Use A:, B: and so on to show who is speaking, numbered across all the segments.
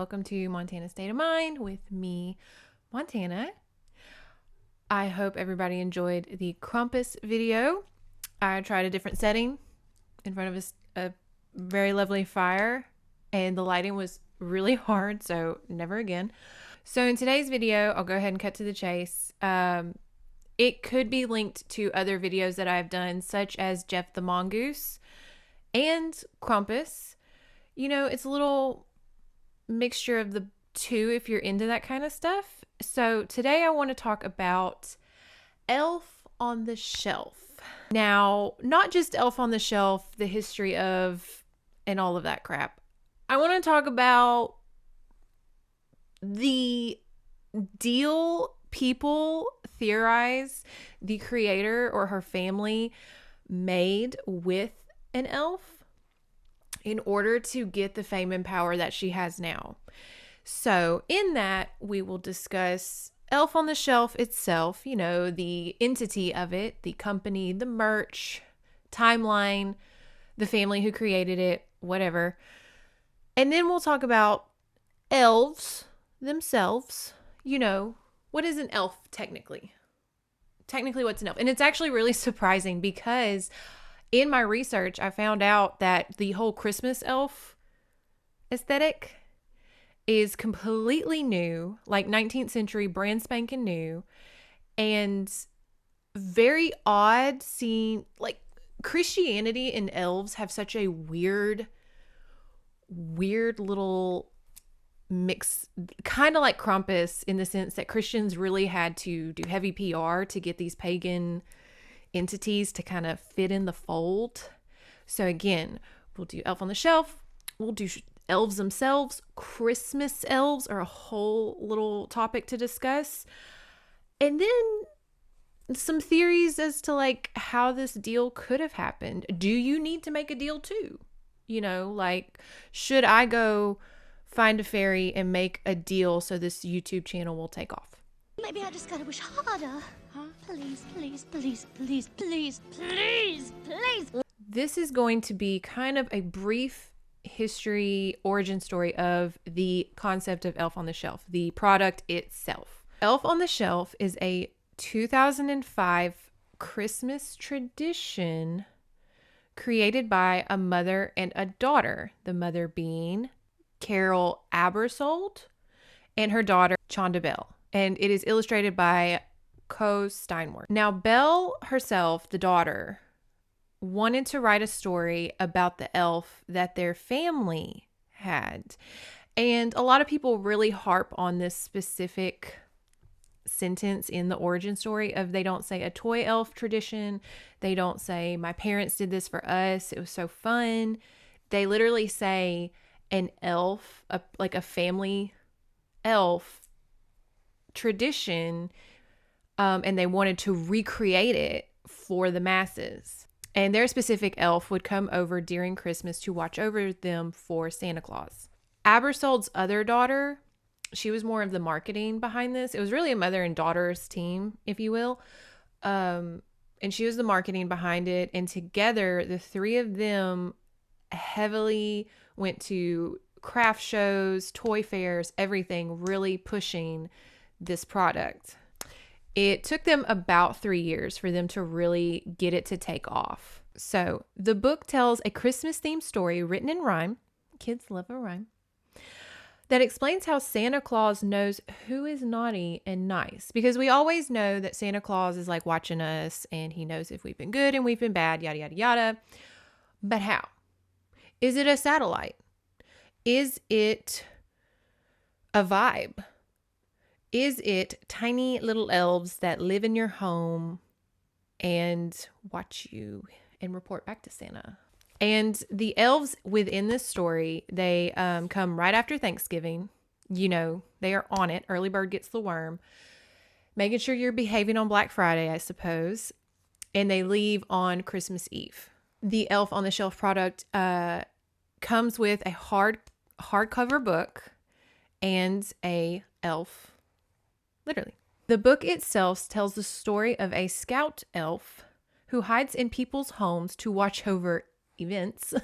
A: Welcome to Montana State of Mind with me, Montana. I hope everybody enjoyed the Krampus video. I tried a different setting in front of a very lovely fire, and the lighting was really hard, so never again. So in today's video, I'll go ahead and cut to the chase. It could be linked to other videos that I've done, such as Jeff the Mongoose and Krampus. You know, it's a little mixture of the two if you're into that kind of stuff. So today I want to talk about Elf on the Shelf. Now, not just Elf on the Shelf, the history of and all of that crap. I want to talk about the deal people theorize the creator or her family made with an elf in order to get the fame and power that she has now. So in that, we will discuss Elf on the Shelf itself, you know, the entity of it, the company, the merch, timeline, the family who created it, whatever. And then we'll talk about elves themselves. You know, what is an elf technically? Technically, what's an elf? And it's actually really surprising because in my research, I found out that the whole Christmas elf aesthetic is completely new, like 19th century, brand spanking new, and very odd seeing, like, Christianity and elves have such a weird little mix, kind of like Krampus, in the sense that Christians really had to do heavy PR to get these pagan entities to kind of fit in the fold. So again, we'll do Elf on the Shelf, we'll do elves themselves. Christmas elves are a whole little topic to discuss, and then some theories as to like how this deal could have happened. Do you need to make a deal too? You know, like, should I go find a fairy and make a deal so this YouTube channel will take off?
B: Maybe I just gotta wish harder. Huh? Please, please, please, please, please, please, please.
A: This is going to be kind of a brief history, origin story of the concept of Elf on the Shelf, the product itself. Elf on the Shelf is a 2005 Christmas tradition created by a mother and a daughter, the mother being Carol Abersold and her daughter Chonda Bell. And it is illustrated by Co Steinwert. Now, Belle herself, the daughter, wanted to write a story about the elf that their family had. And a lot of people really harp on this specific sentence in the origin story of, they don't say a toy elf tradition. They don't say my parents did this for us, it was so fun. They literally say an elf, like a family elf tradition, and they wanted to recreate it for the masses. And their specific elf would come over during Christmas to watch over them for Santa Claus. Abersold's other daughter, she was more of the marketing behind this. It was really a mother and daughter's team, if you will. And she was the marketing behind it. And together, the three of them heavily went to craft shows, toy fairs, everything, really pushing this product. It took them about 3 years for them to really get it to take off. So the book tells a Christmas-themed story written in rhyme. Kids love a rhyme. That explains how Santa Claus knows who is naughty and nice. Because we always know that Santa Claus is like watching us and he knows if we've been good and we've been bad, yada, yada, yada. But how? Is it a satellite? Is it a vibe? Is it tiny little elves that live in your home and watch you and report back to Santa? And the elves within this story, they come right after Thanksgiving. You know, they are on it. Early bird gets the worm. Making sure you're behaving on Black Friday, I suppose. And they leave on Christmas Eve. The Elf on the Shelf product comes with a hardcover book and a elf. Literally. The book itself tells the story of a scout elf who hides in people's homes to watch over events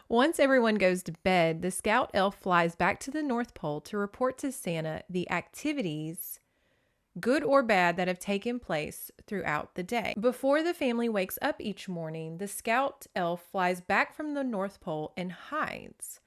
A: Once everyone goes to bed, the scout elf flies back to the North Pole to report to Santa the activities, good or bad, that have taken place throughout the day. Before the family wakes up each morning, the scout elf flies back from the North Pole and hides.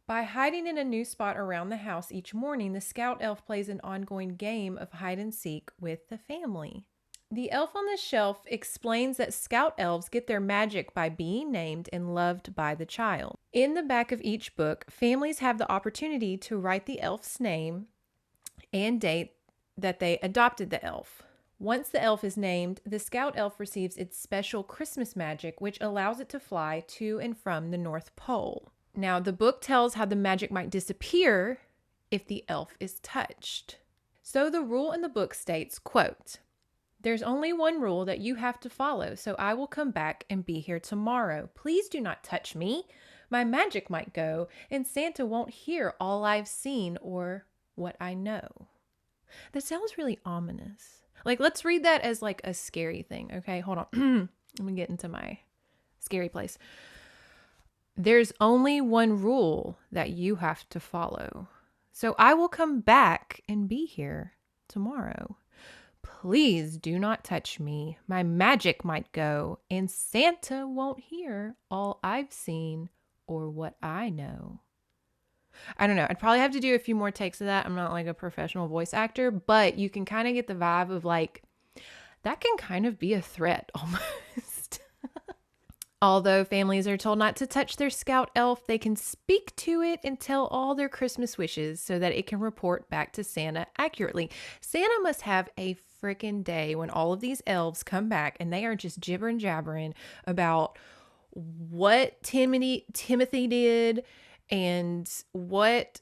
A: By hiding in a new spot around the house each morning, the scout elf plays an ongoing game of hide and seek with the family. The elf on the shelf explains that scout elves get their magic by being named and loved by the child. In the back of each book, families have the opportunity to write the elf's name and date that they adopted the elf. Once the elf is named, the scout elf receives its special Christmas magic, which allows it to fly to and from the North Pole. Now, the book tells how the magic might disappear if the elf is touched. So the rule in the book states, quote, "There's only one rule that you have to follow, so I will come back and be here tomorrow. Please do not touch me. My magic might go, and Santa won't hear all I've seen or what I know." That sounds really ominous. Like, let's read that as like a scary thing. Okay, hold on. Let me get into my scary place. There's only one rule that you have to follow. So I will come back and be here tomorrow. Please do not touch me. My magic might go, and Santa won't hear all I've seen or what I know. I don't know. I'd probably have to do a few more takes of that. I'm not like a professional voice actor, but you can kind of get the vibe of like, that can kind of be a threat almost. Although families are told not to touch their scout elf, they can speak to it and tell all their Christmas wishes so that it can report back to Santa accurately. Santa must have a freaking day when all of these elves come back and they are just gibbering jabbering about what Timothy did and what,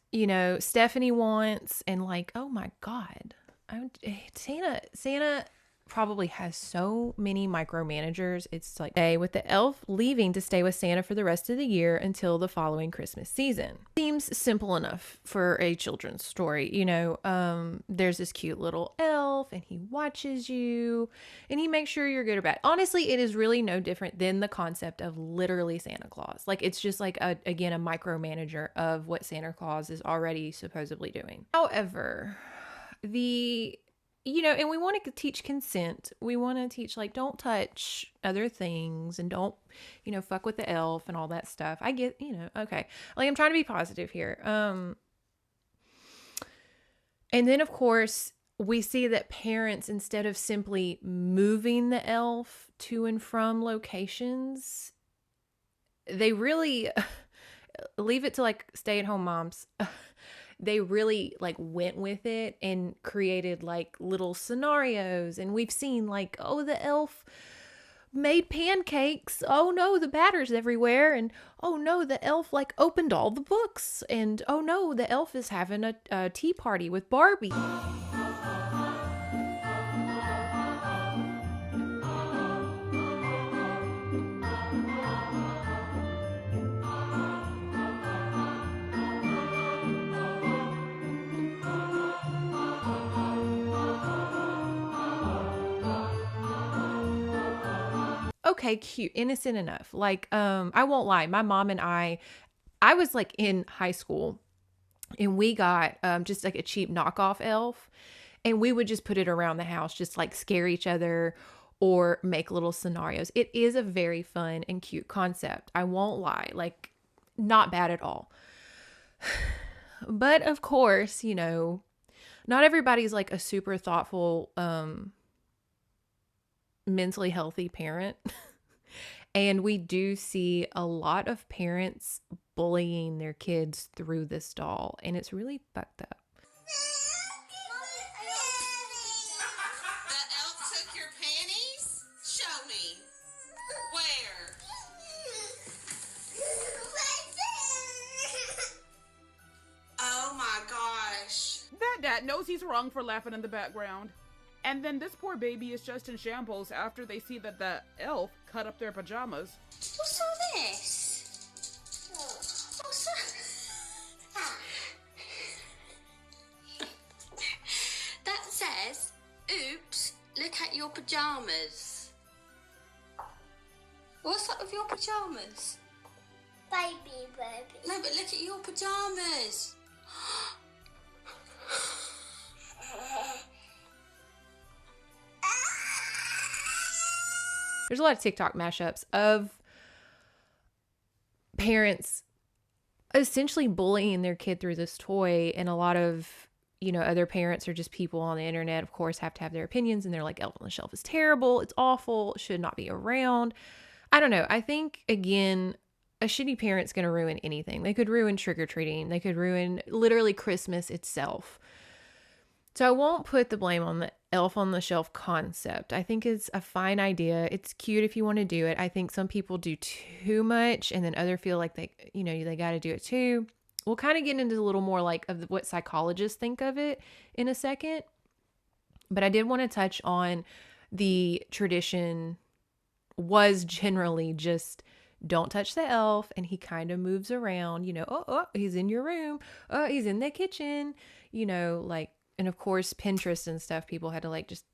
A: Stephanie wants. And like, oh my God, Santa probably has so many micromanagers. It's like with the elf leaving to stay with Santa for the rest of the year until the following Christmas season. Seems simple enough for a children's story. There's this cute little elf and he watches you and he makes sure you're good or bad. Honestly, it is really no different than the concept of literally Santa Claus. Like, it's just like a micromanager of what Santa Claus is already supposedly doing. However, and we want to teach consent. We want to teach, like, don't touch other things and don't, fuck with the elf and all that stuff. I get, okay. Like, I'm trying to be positive here. And then, of course, we see that parents, instead of simply moving the elf to and from locations, they really leave it to, like, stay-at-home moms. They really like went with it and created like little scenarios. And we've seen like, oh, the elf made pancakes. Oh no, the batter's everywhere. And oh no, the elf like opened all the books. And oh no, the elf is having a tea party with Barbie. Okay, cute, innocent enough. Like, I won't lie. My mom and I was like in high school and we got just like a cheap knockoff elf and we would just put it around the house, just like scare each other or make little scenarios. It is a very fun and cute concept. I won't lie. Like, not bad at all. But of course, not everybody's like a super thoughtful, mentally healthy parent. And we do see a lot of parents bullying their kids through this doll, and it's really fucked up.
C: The elf took your panties? Show me. Where? Oh my gosh.
D: That dad knows he's wrong for laughing in the background. And then this poor baby is just in shambles after they see that the elf cut up their pajamas.
C: What's all this? What's that? That says, oops, look at your pajamas. What's up with your pajamas? baby. No, but look at your pajamas.
A: There's a lot of TikTok mashups of parents essentially bullying their kid through this toy, and a lot of, you know, other parents are just people on the internet, of course, have to have their opinions, and they're like, Elf on the Shelf is terrible, it's awful, should not be around. I don't know. I think, again, a shitty parent's going to ruin anything. They could ruin trick-or-treating. They could ruin literally Christmas itself. So I won't put the blame on the Elf on the Shelf concept. I think it's a fine idea. It's cute if you want to do it. I think some people do too much, and then other feel like they got to do it too. We'll kind of get into a little more like of what psychologists think of it in a second. But I did want to touch on the tradition was generally just don't touch the elf, and he kind of moves around, you know, oh, he's in your room, oh, he's in the kitchen, you know, like. And of course, Pinterest and stuff, people had to like just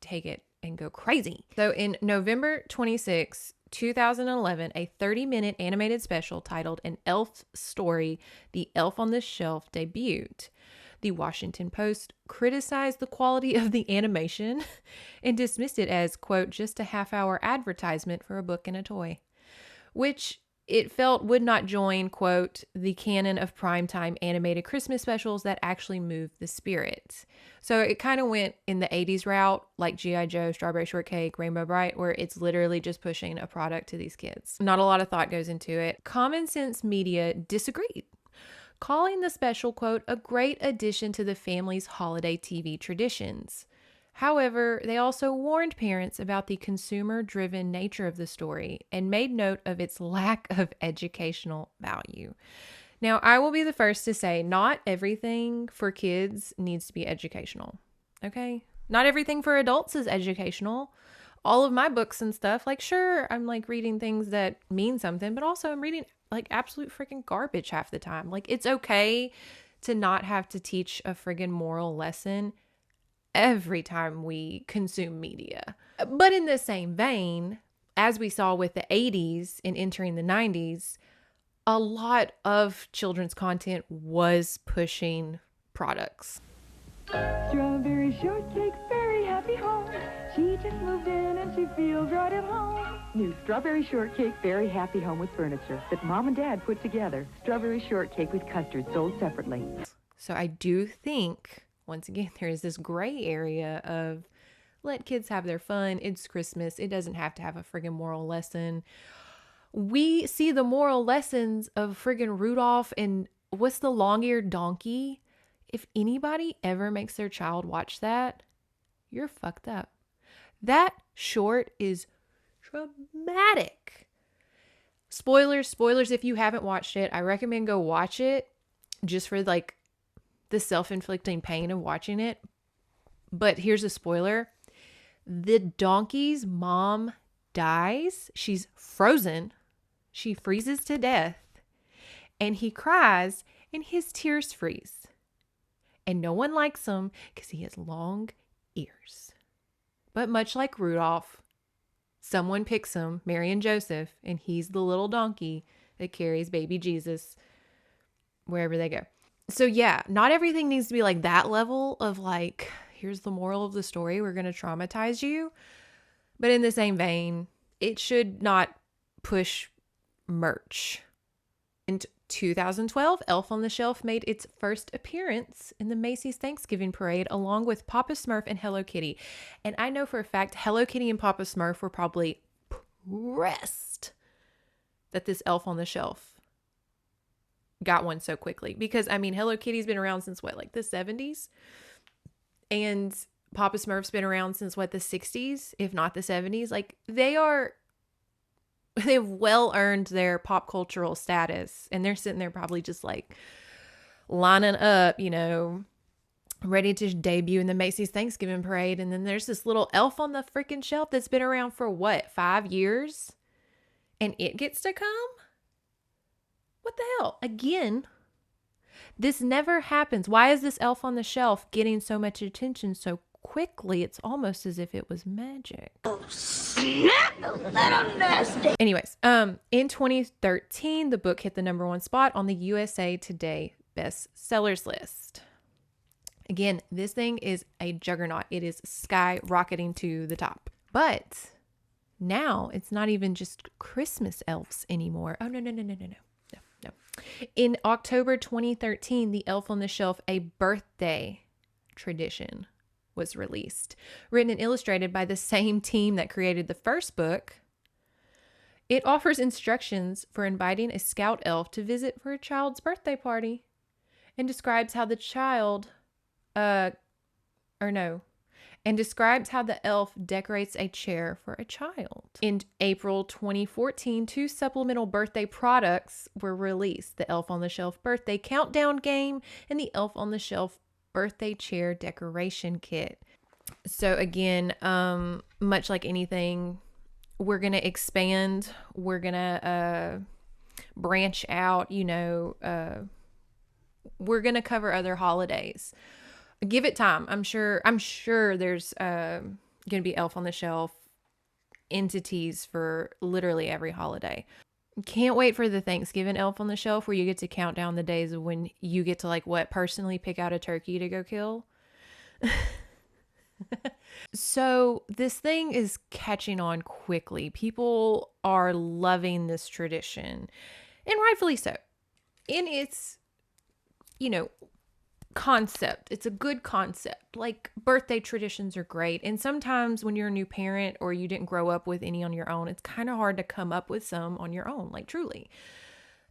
A: take it and go crazy. So in November 26, 2011, a 30-minute animated special titled An Elf Story, The Elf on the Shelf debuted. The Washington Post criticized the quality of the animation and dismissed it as, quote, just a half-hour advertisement for a book and a toy, which it felt would not join, quote, the canon of primetime animated Christmas specials that actually move the spirit. So it kind of went in the 80s route, like G.I. Joe, Strawberry Shortcake, Rainbow Bright, where it's literally just pushing a product to these kids. Not a lot of thought goes into it. Common Sense Media disagreed, calling the special, quote, a great addition to the family's holiday TV traditions. However, they also warned parents about the consumer-driven nature of the story and made note of its lack of educational value. Now, I will be the first to say not everything for kids needs to be educational, okay? Not everything for adults is educational. All of my books and stuff, like, sure, I'm like reading things that mean something, but also I'm reading like absolute freaking garbage half the time. Like, it's okay to not have to teach a friggin' moral lesson every time we consume media. But in the same vein, as we saw with the 80s and entering the 90s, a lot of children's content was pushing products.
E: Strawberry shortcake, very happy home. She just moved in and she feels right at home. New strawberry shortcake, very happy home with furniture that Mom and Dad put together. Strawberry shortcake with custard sold separately.
A: So I do think, once again, there is this gray area of let kids have their fun. It's Christmas. It doesn't have to have a friggin' moral lesson. We see the moral lessons of friggin' Rudolph and what's the long-eared donkey? If anybody ever makes their child watch that, you're fucked up. That short is traumatic. Spoilers, if you haven't watched it, I recommend go watch it just for like the self-inflicting pain of watching it. But here's a spoiler. The donkey's mom dies. She's frozen. She freezes to death. And he cries and his tears freeze. And no one likes him because he has long ears. But much like Rudolph, someone picks him, Mary and Joseph, and he's the little donkey that carries baby Jesus wherever they go. So yeah, not everything needs to be like that level of like, here's the moral of the story, we're going to traumatize you. But in the same vein, it should not push merch. In 2012, Elf on the Shelf made its first appearance in the Macy's Thanksgiving Parade along with Papa Smurf and Hello Kitty. And I know for a fact Hello Kitty and Papa Smurf were probably pressed that this Elf on the Shelf got one so quickly, because I mean Hello Kitty's been around since what, like the 70s, and Papa Smurf's been around since what, the 60s, if not the 70s. Like they've well earned their pop cultural status, and they're sitting there probably just like lining up, you know, ready to debut in the Macy's Thanksgiving Parade. And then there's this little elf on the freaking shelf that's been around for what, 5 years, and it gets to come? What the hell? Again, this never happens. Why is this elf on the shelf getting so much attention so quickly. It's almost as if it was magic.
B: Oh, snap! Little nasty.
A: Anyways, in 2013, the book hit the #1 spot on the USA Today bestsellers list. Again, this thing is a juggernaut. It is skyrocketing to the top. But now it's not even just Christmas elves anymore. Oh, no. In October 2013, the Elf on the Shelf, A Birthday Tradition, was released. Written and illustrated by the same team that created the first book, it offers instructions for inviting a scout elf to visit for a child's birthday party and describes how the elf decorates a chair for a child. In April 2014, 2 supplemental birthday products were released: the Elf on the Shelf Birthday Countdown Game and the Elf on the Shelf Birthday Chair Decoration Kit. So again, much like anything, we're going to expand. We're going to branch out, we're going to cover other holidays. Give it time. I'm sure there's going to be Elf on the Shelf entities for literally every holiday. Can't wait for the Thanksgiving Elf on the Shelf where you get to count down the days of when you get to personally pick out a turkey to go kill. So this thing is catching on quickly. People are loving this tradition, and rightfully so. In its, concept. It's a good concept. Like, birthday traditions are great. And sometimes when you're a new parent or you didn't grow up with any on your own, it's kind of hard to come up with some on your own, like truly.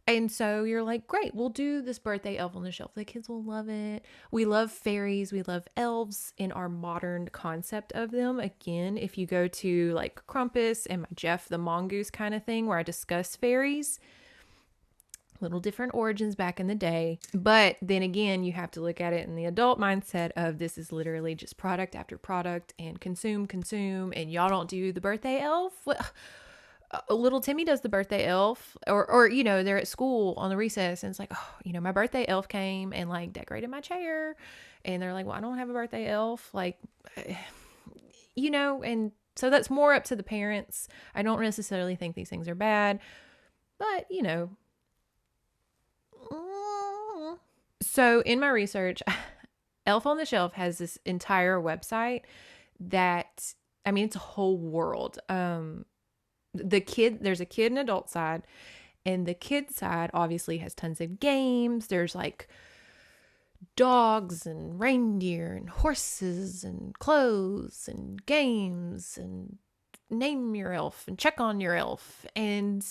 A: And so you're like, great, we'll do this birthday Elf on the Shelf. The kids will love it. We love fairies. We love elves in our modern concept of them. Again, if you go to like Krampus and my Jeff the Mongoose kind of thing where I discuss fairies, little different origins back in the day. But then again, you have to look at it in the adult mindset of this is literally just product after product and consume. And y'all don't do the birthday elf? Well, little Timmy does the birthday elf or they're at school on the recess and it's like, oh, my birthday elf came and like decorated my chair. And they're like, well, I don't have a birthday elf. Like, and so that's more up to the parents. I don't necessarily think these things are bad, but So in my research, Elf on the Shelf has this entire website that, it's a whole world. There's a kid and adult side, and the kid side obviously has tons of games. There's like dogs and reindeer and horses and clothes and games and name your elf and check on your elf. And,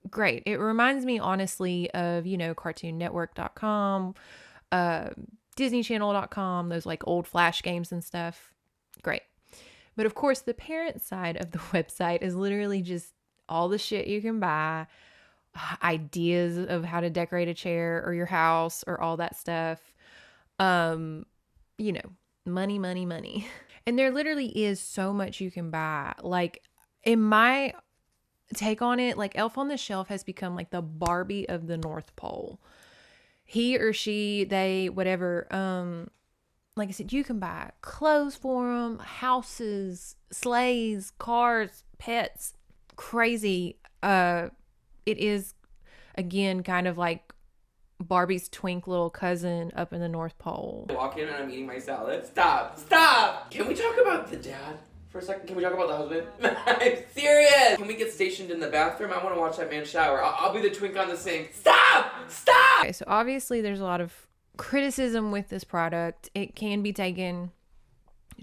A: great. It reminds me honestly of, cartoonnetwork.com, disneychannel.com, those like old Flash games and stuff. Great. But of course, the parent side of the website is literally just all the shit you can buy, ideas of how to decorate a chair or your house or all that stuff. Money. And there literally is so much you can buy. Like, in my take on it, like Elf on the Shelf has become like the Barbie of the North Pole. He or she, they, whatever. Like I said, you can buy clothes for them, houses, sleighs, cars, pets. Crazy. It is, again, kind of like Barbie's twink little cousin up in the North Pole.
F: I walk in and I'm eating my salad. Stop! Can we talk about the dad for a second? Can we talk about the husband? I'm serious! Can we get stationed in the bathroom? I want to watch that man shower. I'll be the twink on the sink. Stop!
A: Okay, so obviously there's a lot of criticism with this product. It can be taken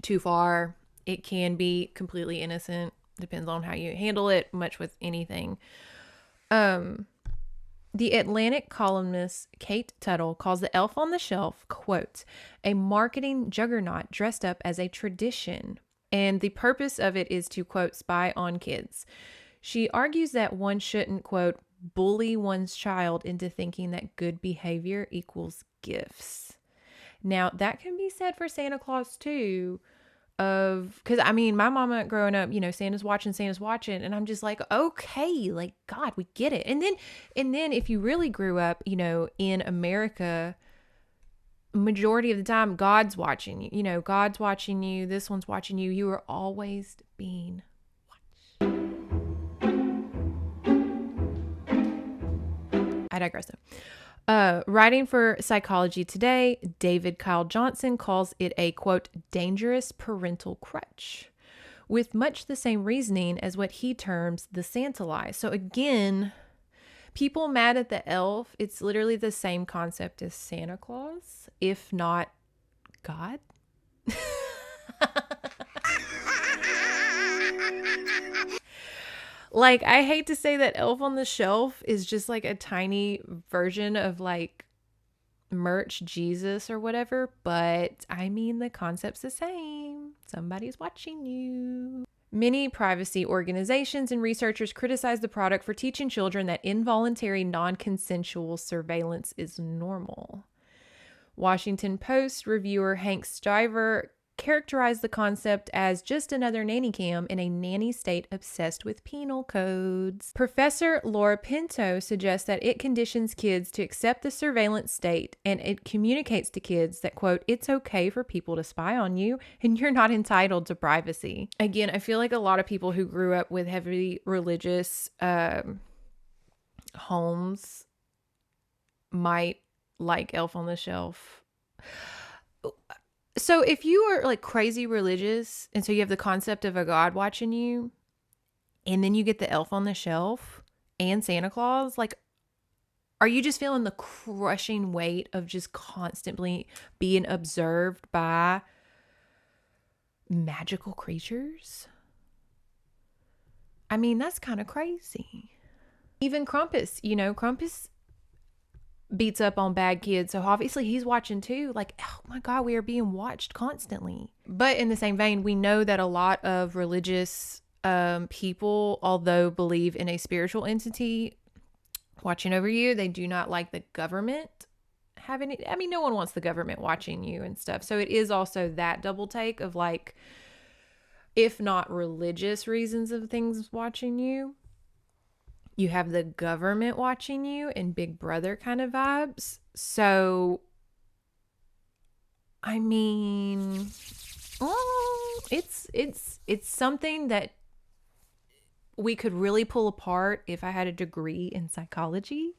A: too far. It can be completely innocent. Depends on how you handle it, much with anything. The Atlantic columnist Kate Tuttle calls the Elf on the Shelf, quote, a marketing juggernaut dressed up as a tradition. And the purpose of it is to, quote, spy on kids. She argues that one shouldn't, quote, bully one's child into thinking that good behavior equals gifts. Now, that can be said for Santa Claus too. Because my mama growing up, Santa's watching, and I'm just like, okay, like, God, we get it. And then if you really grew up, in America, majority of the time, God's watching you. You know, God's watching you. This one's watching you. You are always being watched. I digress though. Writing for Psychology Today, David Kyle Johnson calls it a, quote, dangerous parental crutch, with much the same reasoning as what he terms the Santa lie. So again, people mad at the elf, it's literally the same concept as Santa Claus, if not God. Like, I hate to say that Elf on the Shelf is just like a tiny version of like merch Jesus or whatever, but I mean, the concept's the same. Somebody's watching you. Many privacy organizations and researchers criticize the product for teaching children that involuntary, non-consensual surveillance is normal. Washington Post reviewer Hank Stiver characterized the concept as just another nanny cam in a nanny state obsessed with penal codes. Professor Laura Pinto suggests that it conditions kids to accept the surveillance state, and it communicates to kids that, quote, it's okay for people to spy on you and you're not entitled to privacy. Again, I feel like a lot of people who grew up with heavily religious homes might like Elf on the Shelf. So if you are like crazy religious, and so you have the concept of a God watching you, and then you get the Elf on the Shelf and Santa Claus, like, are you just feeling the crushing weight of just constantly being observed by magical creatures? I mean, that's kind of crazy. Even Krampus, you know, Krampus beats up on bad kids, so obviously he's watching too. Like, oh my God, we are being watched constantly. But in the same vein, we know that a lot of religious people, although believe in a spiritual entity watching over you, they do not like the government having it. I mean, no one wants the government watching you and stuff. So it is also that double take of like, if not religious reasons of things watching you, you have the government watching you and Big Brother kind of vibes. So, I mean, it's something that we could really pull apart if I had a degree in psychology.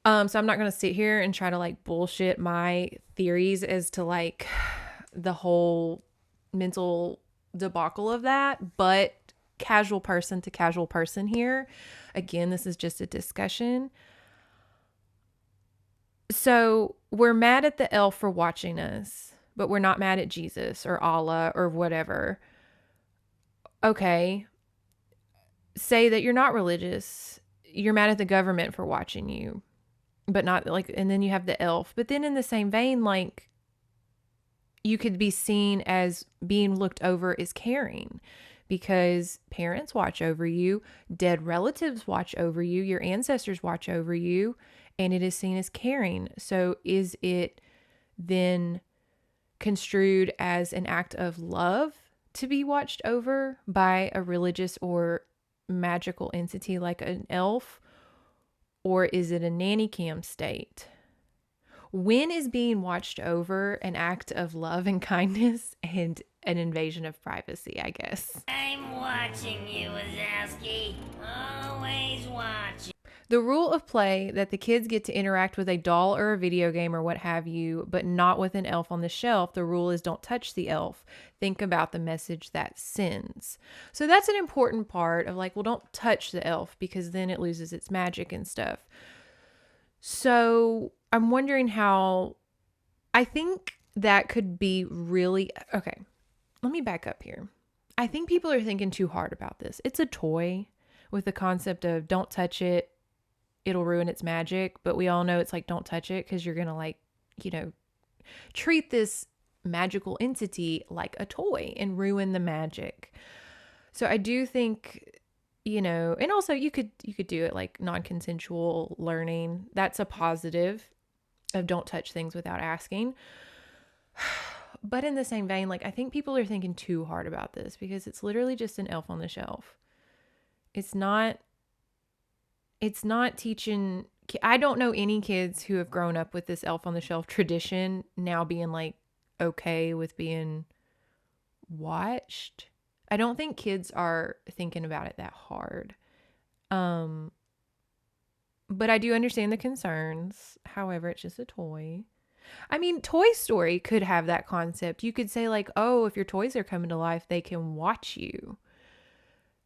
A: So I'm not going to sit here and try to like bullshit my theories as to like the whole mental debacle of that, but casual person to casual person here. Again, this is just a discussion. So we're mad at the elf for watching us, but we're not mad at Jesus or Allah or whatever. Okay. Say that you're not religious. You're mad at the government for watching you, but not like, and then you have the elf. But then in the same vein, like, you could be seen as being looked over as caring, because parents watch over you, dead relatives watch over you, your ancestors watch over you, and it is seen as caring. So is it then construed as an act of love to be watched over by a religious or magical entity like an elf? Or is it a nanny cam state? When is being watched over an act of love and kindness and an invasion of privacy, I guess?
G: I'm watching you, Wazowski. Always watching.
A: The rule of play that the kids get to interact with a doll or a video game or what have you, but not with an elf on the shelf. The rule is don't touch the elf. Think about the message that sends. So that's an important part of like, well, don't touch the elf because then it loses its magic and stuff. So I'm wondering how, I think that could be really, okay, let me back up here. I think people are thinking too hard about this. It's a toy with the concept of don't touch it, it'll ruin its magic. But we all know it's like, don't touch it because you're going to like, you know, treat this magical entity like a toy and ruin the magic. So I do think, you know, and also you could do it like non-consensual learning. That's a positive of don't touch things without asking. But in the same vein, like, I think people are thinking too hard about this because it's literally just an elf on the shelf. It's not teaching I don't know any kids who have grown up with this Elf on the Shelf tradition now being like okay with being watched. I don't think kids are thinking about it that hard. But I do understand the concerns. However, it's just a toy. I mean, Toy Story could have that concept. You could say like, oh, if your toys are coming to life, they can watch you.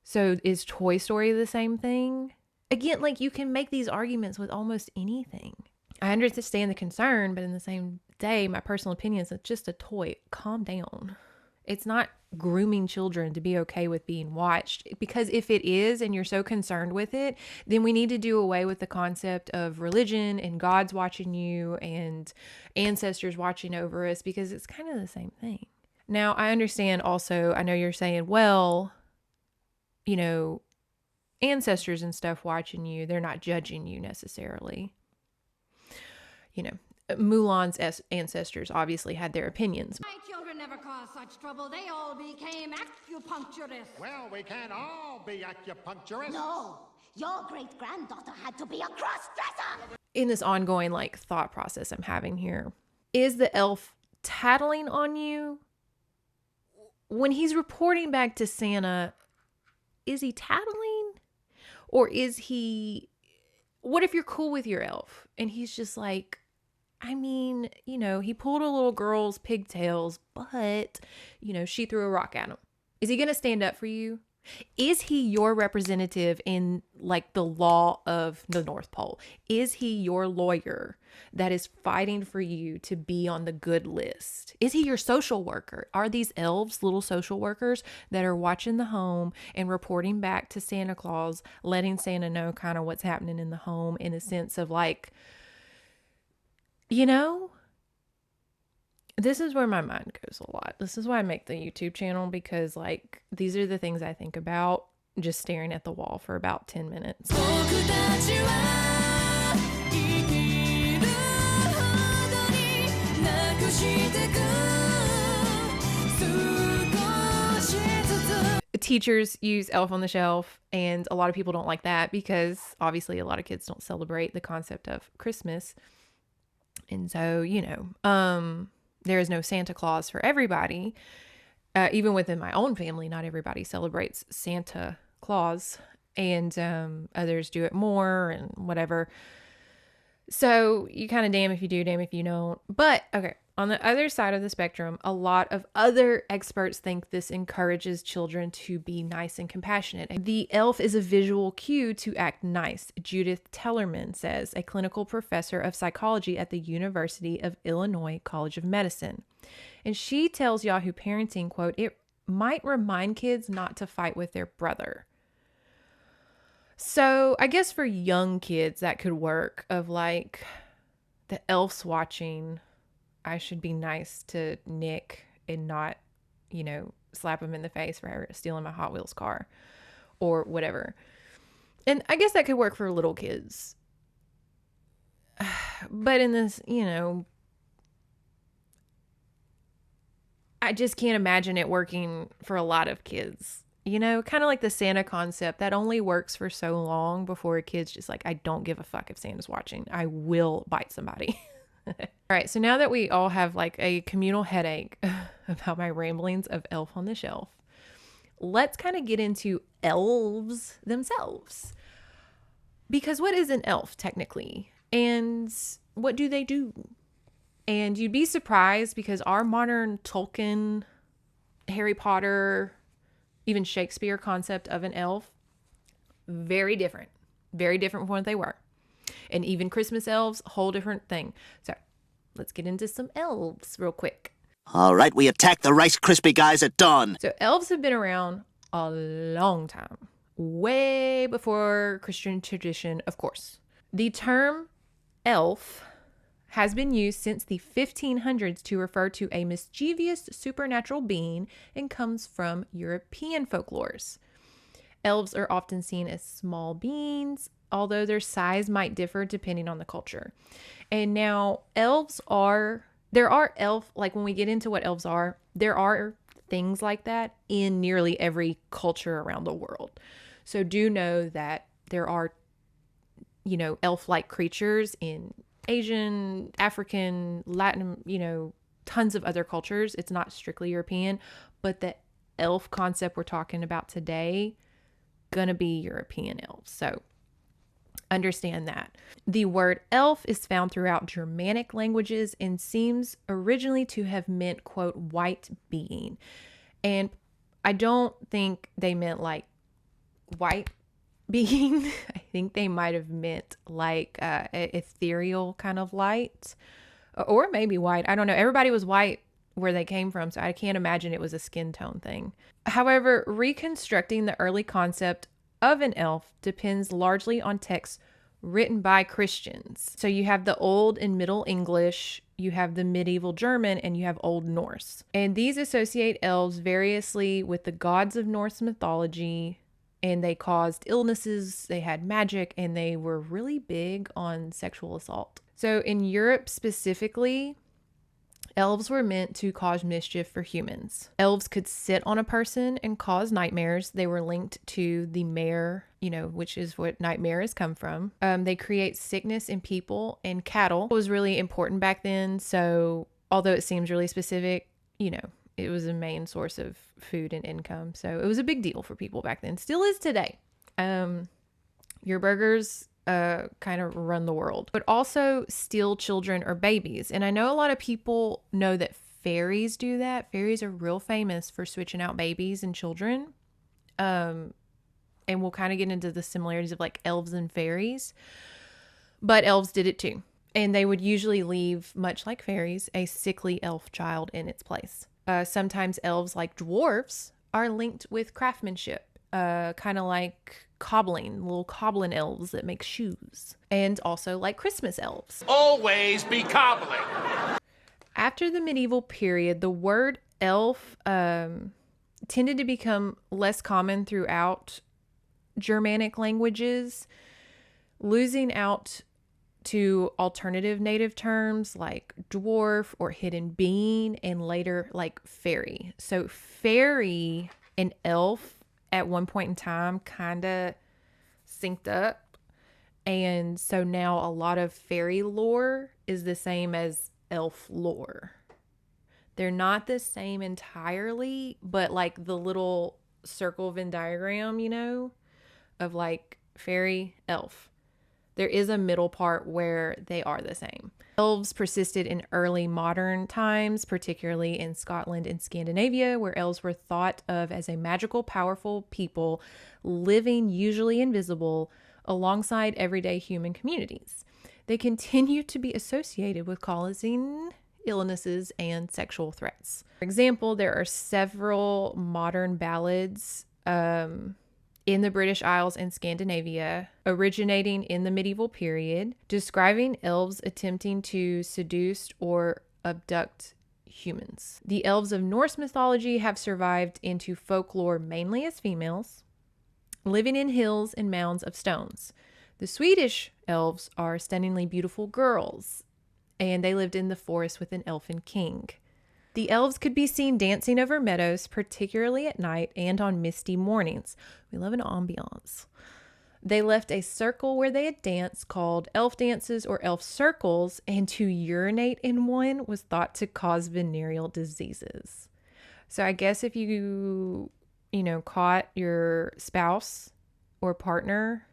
A: So is Toy Story the same thing? Again, like you can make these arguments with almost anything. I understand the concern, but in the same day, my personal opinion is it's just a toy. Calm down. It's not grooming children to be okay with being watched, because if it is and you're so concerned with it, then we need to do away with the concept of religion and God's watching you and ancestors watching over us, because it's kind of the same thing. Now, I understand also, I know you're saying, well, you know, ancestors and stuff watching you, they're not judging you necessarily. You know, Mulan's ancestors obviously had their opinions.
H: My children never caused such trouble. They all became acupuncturists.
I: Well, we can't all be acupuncturists.
B: No, your great-granddaughter had to be a cross-dresser.
A: In this ongoing like thought process I'm having here, is the elf tattling on you? When he's reporting back to Santa, is he tattling? Or is he, what if you're cool with your elf and he's just like, I mean, you know, he pulled a little girl's pigtails, but, you know, she threw a rock at him. Is he going to stand up for you? Is he your representative in like the law of the North Pole? Is he your lawyer that is fighting for you to be on the good list? Is he your social worker? Are these elves little social workers that are watching the home and reporting back to Santa Claus, letting Santa know kind of what's happening in the home in a sense of like, you know, this is where my mind goes a lot. This is why I make the YouTube channel, because like these are the things I think about just staring at the wall for about 10 minutes. Teachers use Elf on the Shelf, and a lot of people don't like that because obviously a lot of kids don't celebrate the concept of Christmas. And so, you know, there is no Santa Claus for everybody. Even within my own family, not everybody celebrates Santa Claus, and others do it more and whatever. So you kind of damn if you do, damn if you don't. But okay, on the other side of the spectrum, a lot of other experts think this encourages children to be nice and compassionate. The elf is a visual cue to act nice, Judith Tellerman says, a clinical professor of psychology at the University of Illinois College of Medicine. And she tells Yahoo Parenting, quote, it might remind kids not to fight with their brother. So I guess for young kids that could work, of like the elf's watching, I should be nice to Nick and not, you know, slap him in the face for stealing my Hot Wheels car or whatever. And I guess that could work for little kids. But in this, you know, I just can't imagine it working for a lot of kids. You know, kind of like the Santa concept that only works for so long before a kid's just like, I don't give a fuck if Santa's watching. I will bite somebody. All right. So now that we all have like a communal headache about my ramblings of Elf on the Shelf, let's kind of get into elves themselves. Because what is an elf technically? And what do they do? And you'd be surprised because our modern Tolkien, Harry Potter, even Shakespeare concept of an elf, very different from what they were. And even Christmas elves, whole different thing. So let's get into some elves real quick.
J: All right, we attack the Rice Krispie guys at dawn.
A: So elves have been around a long time, way before Christian tradition, of course. The term elf has been used since the 1500s to refer to a mischievous supernatural being and comes from European folklores. Elves are often seen as small beings, although their size might differ depending on the culture. And now there are elf, like when we get into what elves are, there are things like that in nearly every culture around the world. So do know that there are, elf-like creatures in Asian, African, Latin, tons of other cultures. It's not strictly European, but the elf concept we're talking about today, gonna be European elves. So understand that. The word elf is found throughout Germanic languages and seems originally to have meant, quote, white being. And I don't think they meant like white being. I think they might have meant like ethereal kind of light, or maybe white. I don't know. Everybody was white where they came from, so I can't imagine it was a skin tone thing. However, reconstructing the early concept of an elf depends largely on texts written by Christians. So you have the Old and Middle English, you have the Medieval German, and you have Old Norse. And these associate elves variously with the gods of Norse mythology, and they caused illnesses, they had magic, and they were really big on sexual assault. So in Europe specifically, elves were meant to cause mischief for humans. Elves could sit on a person and cause nightmares. They were linked to the mare, which is what nightmares come from. They create sickness in people and cattle. It was really important back then. So although it seems really specific, it was a main source of food and income. So it was a big deal for people back then. Still is today. Your burgers kind of run the world, but also steal children or babies. And I know a lot of people know that fairies do that. Fairies are real famous for switching out babies and children. And we'll kind of get into the similarities of like elves and fairies, but elves did it too. And they would usually leave, much like fairies, a sickly elf child in its place. Sometimes elves, like dwarves, are linked with craftsmanship, kind of like little cobbling elves that make shoes, and also like Christmas elves.
I: Always be cobbling.
A: After the medieval period, the word elf tended to become less common throughout Germanic languages, losing out to alternative native terms like dwarf or hidden being, and later like fairy. So fairy and elf at one point in time kind of synced up. And so now a lot of fairy lore is the same as elf lore. They're not the same entirely, but like the little circle Venn diagram, of like fairy, elf. There is a middle part where they are the same. Elves persisted in early modern times, particularly in Scotland and Scandinavia, where elves were thought of as a magical, powerful people living usually invisible alongside everyday human communities. They continue to be associated with causing illnesses and sexual threats. For example, there are several modern ballads in the British Isles and Scandinavia, originating in the medieval period, describing elves attempting to seduce or abduct humans. The elves of Norse mythology have survived into folklore mainly as females, living in hills and mounds of stones. The Swedish elves are stunningly beautiful girls, and they lived in the forest with an elfin king. The elves could be seen dancing over meadows, particularly at night and on misty mornings. We love an ambiance. They left a circle where they had danced called elf dances or elf circles, and to urinate in one was thought to cause venereal diseases. So I guess if you caught your spouse or partner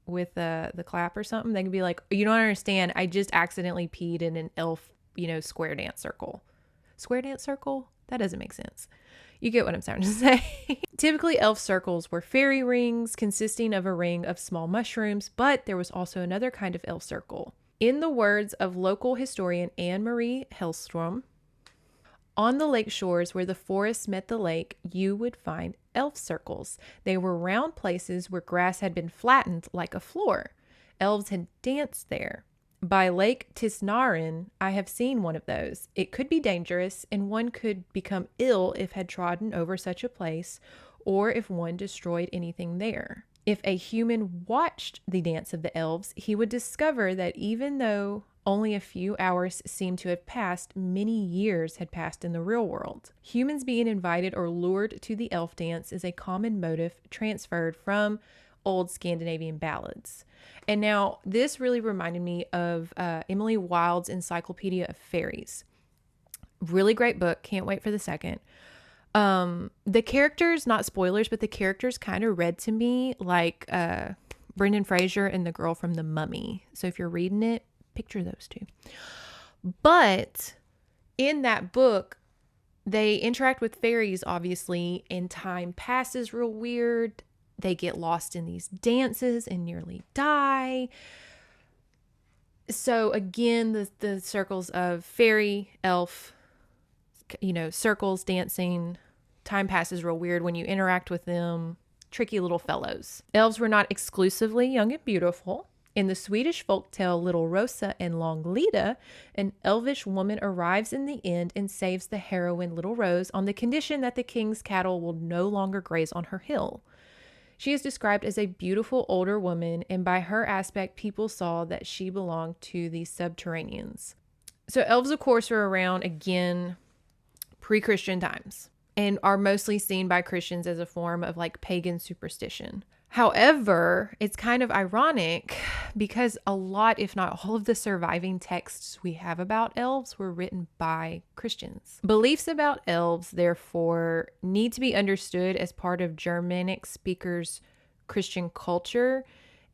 A: with the clap or something, they could be like, you don't understand, I just accidentally peed in an elf, square dance circle. Square dance circle? That doesn't make sense. You get what I'm trying to say. Typically, elf circles were fairy rings consisting of a ring of small mushrooms, but there was also another kind of elf circle. In the words of local historian Anne-Marie Hellstrom, on the lake shores where the forest met the lake, you would find elf circles. They were round places where grass had been flattened like a floor. Elves had danced there. By Lake Tisnaren, I have seen one of those. It could be dangerous, and one could become ill if had trodden over such a place, or if one destroyed anything there. If a human watched the dance of the elves, he would discover that even though only a few hours seemed to have passed, many years had passed in the real world. Humans being invited or lured to the elf dance is a common motive transferred from old Scandinavian ballads. And now this really reminded me of Emily Wilde's Encyclopedia of Fairies. Really great book. Can't wait for the second. The characters, not spoilers, but the characters kind of read to me like Brendan Fraser and the girl from The Mummy. So if you're reading it, picture those two. But in that book, they interact with fairies, obviously, and time passes real weird. They get lost in these dances and nearly die. So again, the circles of fairy, elf, circles, dancing, time passes real weird when you interact with them. Tricky little fellows. Elves were not exclusively young and beautiful. In the Swedish folktale Little Rosa and Long Lida, an elvish woman arrives in the end and saves the heroine Little Rose on the condition that the king's cattle will no longer graze on her hill. She is described as a beautiful older woman, and by her aspect, people saw that she belonged to the subterraneans. So elves, of course, are around, again, pre-Christian times and are mostly seen by Christians as a form of like pagan superstition. However, it's kind of ironic because a lot, if not all of the surviving texts we have about elves were written by Christians. Beliefs about elves, therefore, need to be understood as part of Germanic speakers' Christian culture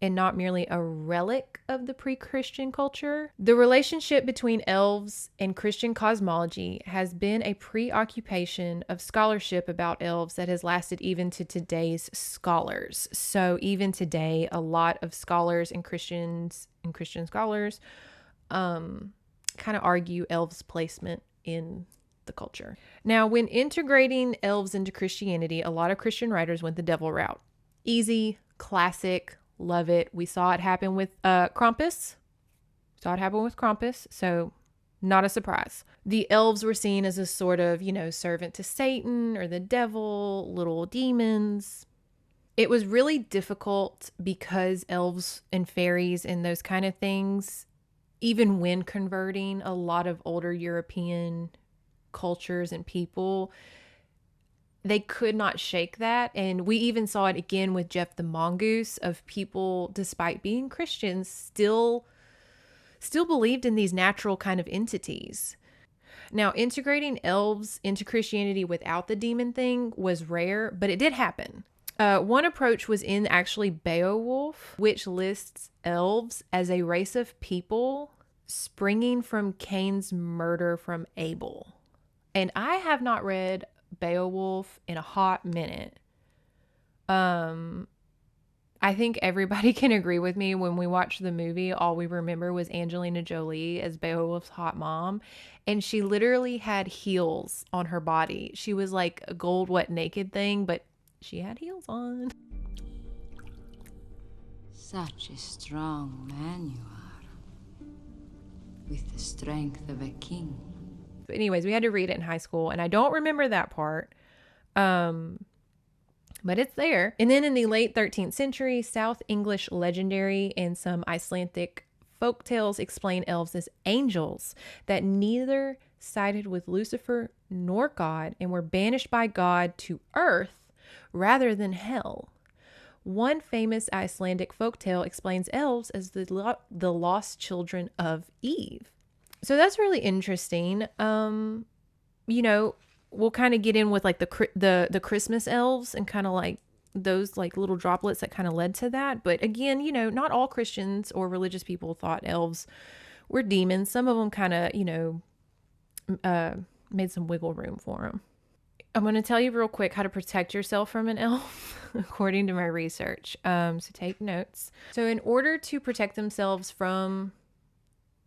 A: and not merely a relic of the pre-Christian culture. The relationship between elves and Christian cosmology has been a preoccupation of scholarship about elves that has lasted even to today's scholars. So even today, a lot of scholars and Christian scholars kind of argue elves' placement in the culture. Now, when integrating elves into Christianity, a lot of Christian writers went the devil route. Easy, classic, love it. We saw it happen with Krampus. So not a surprise. The elves were seen as a sort of, servant to Satan or the devil, little demons. It was really difficult because elves and fairies and those kind of things, even when converting a lot of older European cultures and people, they could not shake that. And we even saw it again with Jeff the Mongoose, of people, despite being Christians, still believed in these natural kind of entities. Now, integrating elves into Christianity without the demon thing was rare, but it did happen. One approach was in actually Beowulf, which lists elves as a race of people springing from Cain's murder from Abel. And I have not read Beowulf in a hot minute. I think everybody can agree with me, when we watched the movie, all we remember was Angelina Jolie as Beowulf's hot mom, and she literally had heels on her body. She was like a gold wet naked thing, but she had heels on.
K: Such a strong man you are, with the strength of a king.
A: But anyways, we had to read it in high school, and I don't remember that part. But it's there. And then in the late 13th century, South English legendary and some Icelandic folk tales explain elves as angels that neither sided with Lucifer nor God and were banished by God to earth rather than hell. One famous Icelandic folktale explains elves as the lost children of Eve. So that's really interesting. We'll kind of get in with like the Christmas elves and kind of like those like little droplets that kind of led to that. But again, not all Christians or religious people thought elves were demons. Some of them kind of, made some wiggle room for them. I'm going to tell you real quick how to protect yourself from an elf, according to my research. So take notes. So in order to protect themselves from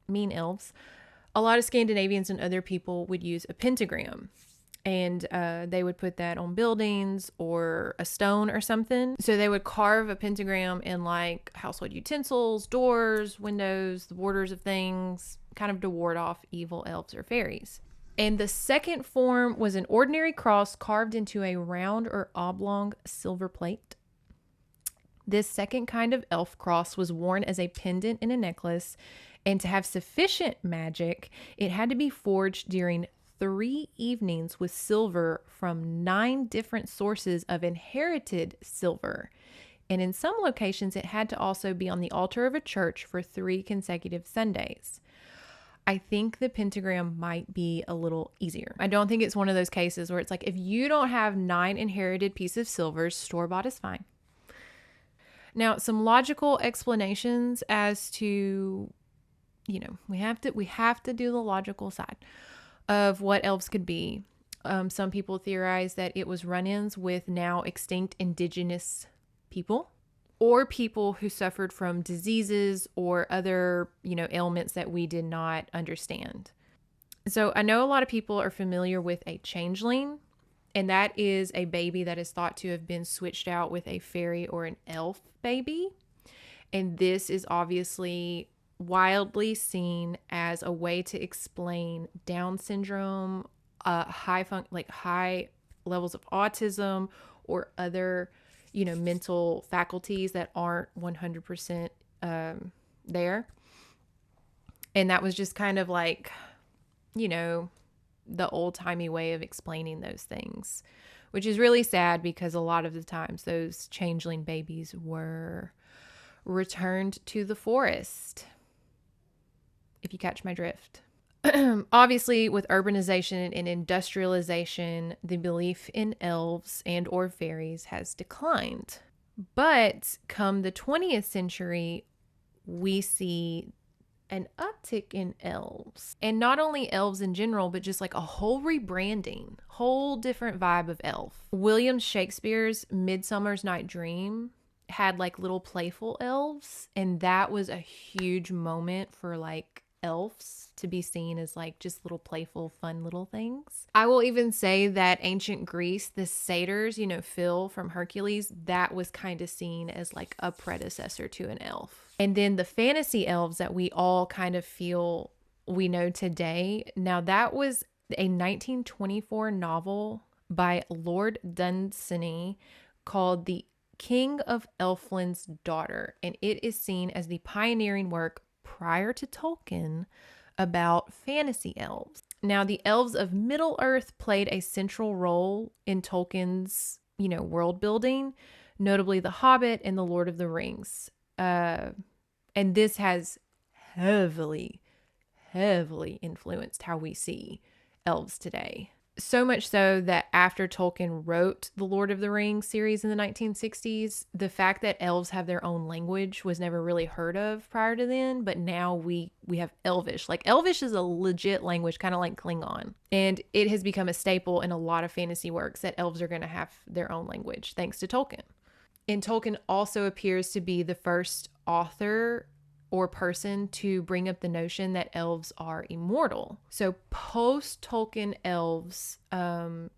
A: mean elves, a lot of Scandinavians and other people would use a pentagram. And they would put that on buildings or a stone or something. So they would carve a pentagram in like household utensils, doors, windows, the borders of things, kind of to ward off evil elves or fairies. And the second form was an ordinary cross carved into a round or oblong silver plate. This second kind of elf cross was worn as a pendant in a necklace, and to have sufficient magic, it had to be forged during 3 evenings with silver from 9 different sources of inherited silver. And in some locations, it had to also be on the altar of a church for 3 consecutive Sundays. I think the pentagram might be a little easier. I don't think it's one of those cases where it's like, if you don't have 9 inherited pieces of silver, store-bought is fine. Now, some logical explanations as to, we have to do the logical side of what elves could be. Some people theorize that it was run-ins with now extinct indigenous people, or people who suffered from diseases or other, ailments that we did not understand. So I know a lot of people are familiar with a changeling, and that is a baby that is thought to have been switched out with a fairy or an elf baby. And this is obviously wildly seen as a way to explain Down syndrome, high levels of autism, or other, mental faculties that aren't 100% there. And that was just kind of like, the old-timey way of explaining those things, which is really sad because a lot of the times those changeling babies were returned to the forest, if you catch my drift. Obviously, with urbanization and industrialization, the belief in elves and or fairies has declined. But come the 20th century, we see an uptick in elves. And not only elves in general, but just like a whole rebranding, whole different vibe of elf. William Shakespeare's Midsummer's Night Dream had like little playful elves, and that was a huge moment for like elves to be seen as like just little playful, fun little things. I will even say that ancient Greece, the satyrs, Phil from Hercules, that was kind of seen as like a predecessor to an elf. And then the fantasy elves that we all kind of feel we know today. Now that was a 1924 novel by Lord Dunsany called The King of Elfland's Daughter, and it is seen as the pioneering work prior to Tolkien about fantasy elves. Now, the elves of Middle-earth played a central role in Tolkien's, world building, notably The Hobbit and The Lord of the Rings. And this has heavily influenced how we see elves today. So much so that after Tolkien wrote the Lord of the Rings series in the 1960s, the fact that elves have their own language was never really heard of prior to then, but now we have Elvish. Like, Elvish is a legit language, kind of like Klingon. And it has become a staple in a lot of fantasy works that elves are going to have their own language, thanks to Tolkien. And Tolkien also appears to be the first author or person to bring up the notion that elves are immortal. So post-Tolkien elves, Dungeons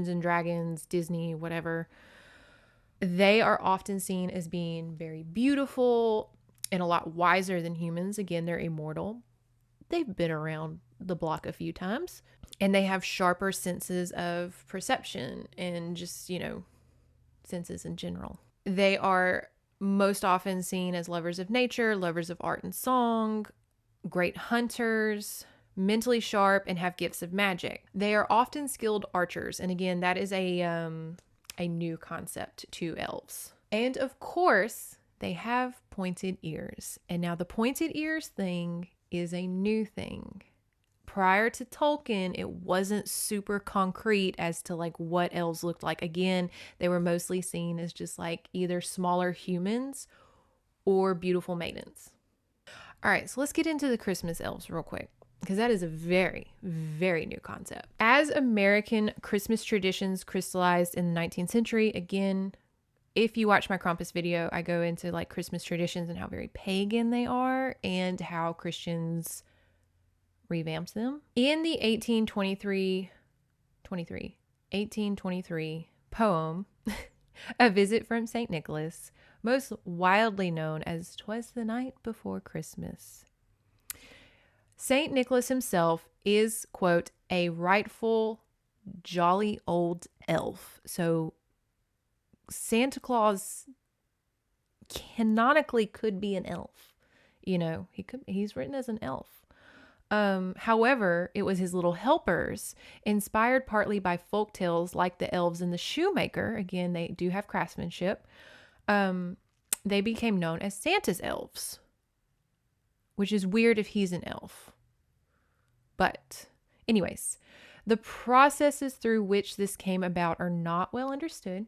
A: and Dragons, Disney, whatever, they are often seen as being very beautiful and a lot wiser than humans. Again, they're immortal. They've been around the block a few times, and they have sharper senses of perception and just, senses in general. They are most often seen as lovers of nature, lovers of art and song, great hunters, mentally sharp, and have gifts of magic. They are often skilled archers, and again, that is a new concept to elves. And of course, they have pointed ears. And now the pointed ears thing is a new thing. Prior to Tolkien, it wasn't super concrete as to like what elves looked like. Again, they were mostly seen as just like either smaller humans or beautiful maidens. All right, so let's get into the Christmas elves real quick, because that is a very, very new concept. As American Christmas traditions crystallized in the 19th century, again, if you watch my Krampus video, I go into like Christmas traditions and how very pagan they are and how Christians revamped them. In the 1823 poem, A Visit from St. Nicholas, most wildly known as 'Twas the Night Before Christmas, St. Nicholas himself is, quote, a rightful jolly old elf. So Santa Claus canonically could be an elf. He's written as an elf. However, it was his little helpers, inspired partly by folk tales like the elves and the shoemaker. Again, they do have craftsmanship, They became known as Santa's elves, which is weird if he's an elf. But anyways, the processes through which this came about are not well understood.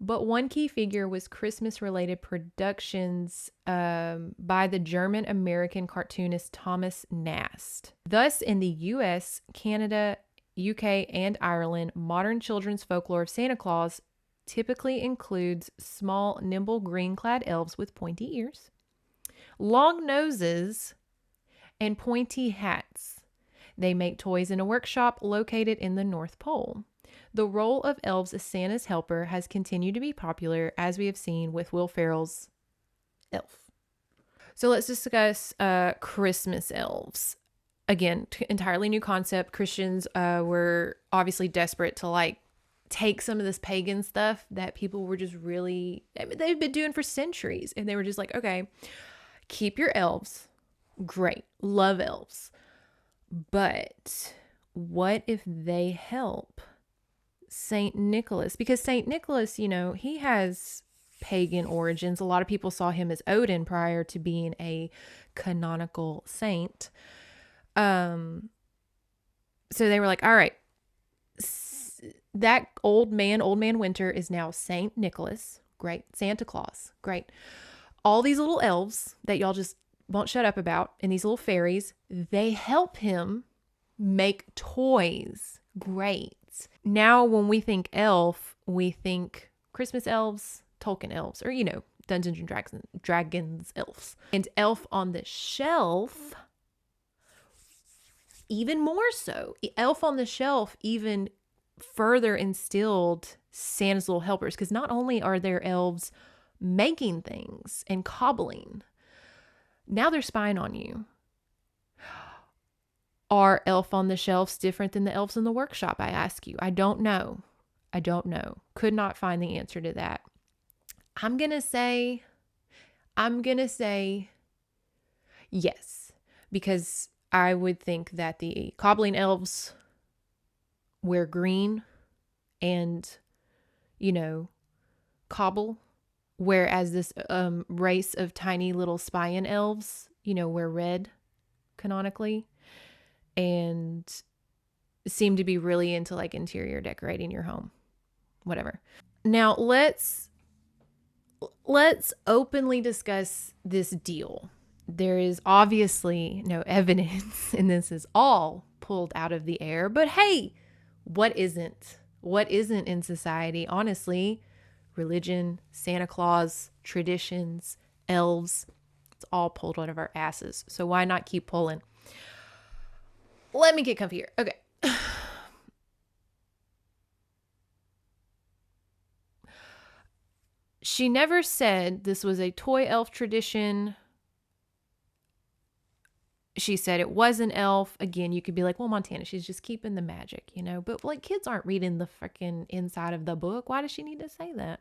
A: But one key figure was Christmas-related productions by the German-American cartoonist Thomas Nast. Thus, in the US, Canada, UK, and Ireland, modern children's folklore of Santa Claus typically includes small, nimble, green-clad elves with pointy ears, long noses, and pointy hats. They make toys in a workshop located in the North Pole. The role of elves as Santa's helper has continued to be popular, as we have seen with Will Ferrell's Elf. So let's discuss Christmas elves. Again, entirely new concept. Christians were obviously desperate to like take some of this pagan stuff that people were just really, I mean, they've been doing for centuries. And they were just like, okay, keep your elves. Great. Love elves. But what if they help Saint Nicholas? Because Saint Nicholas, you know, he has pagan origins. A lot of people saw him as Odin prior to being a canonical saint. So they were like, all right, that old man Winter is now Saint Nicholas. Great. Santa Claus. Great. All these little elves that y'all just won't shut up about, and these little fairies, they help him make toys. Great. Now, when we think elf, we think Christmas elves, Tolkien elves, or, you know, Dungeons and Dragons elves. And Elf on the Shelf, even more so. Elf on the Shelf even further instilled Santa's little helpers, because not only are there elves making things and cobbling, now they're spying on you. Are Elf on the Shelves different than the elves in the workshop, I ask you? I don't know. Could not find the answer to that. I'm going to say yes, because I would think that the cobbling elves wear green and, you know, cobble, whereas this race of tiny little spying elves, you know, wear red canonically and seem to be really into like interior decorating your home, whatever. Now let's openly discuss this deal. There is obviously no evidence, and this is all pulled out of the air, but hey, what isn't in society? Honestly, religion, Santa Claus, traditions, elves, it's all pulled out of our asses. So why not keep pulling? Let me get comfy here. Okay. She never said this was a toy elf tradition. She said it was an elf. Again, you could be like, well, Montana, she's just keeping the magic, you know? But like, kids aren't reading the freaking inside of the book. Why does she need to say that?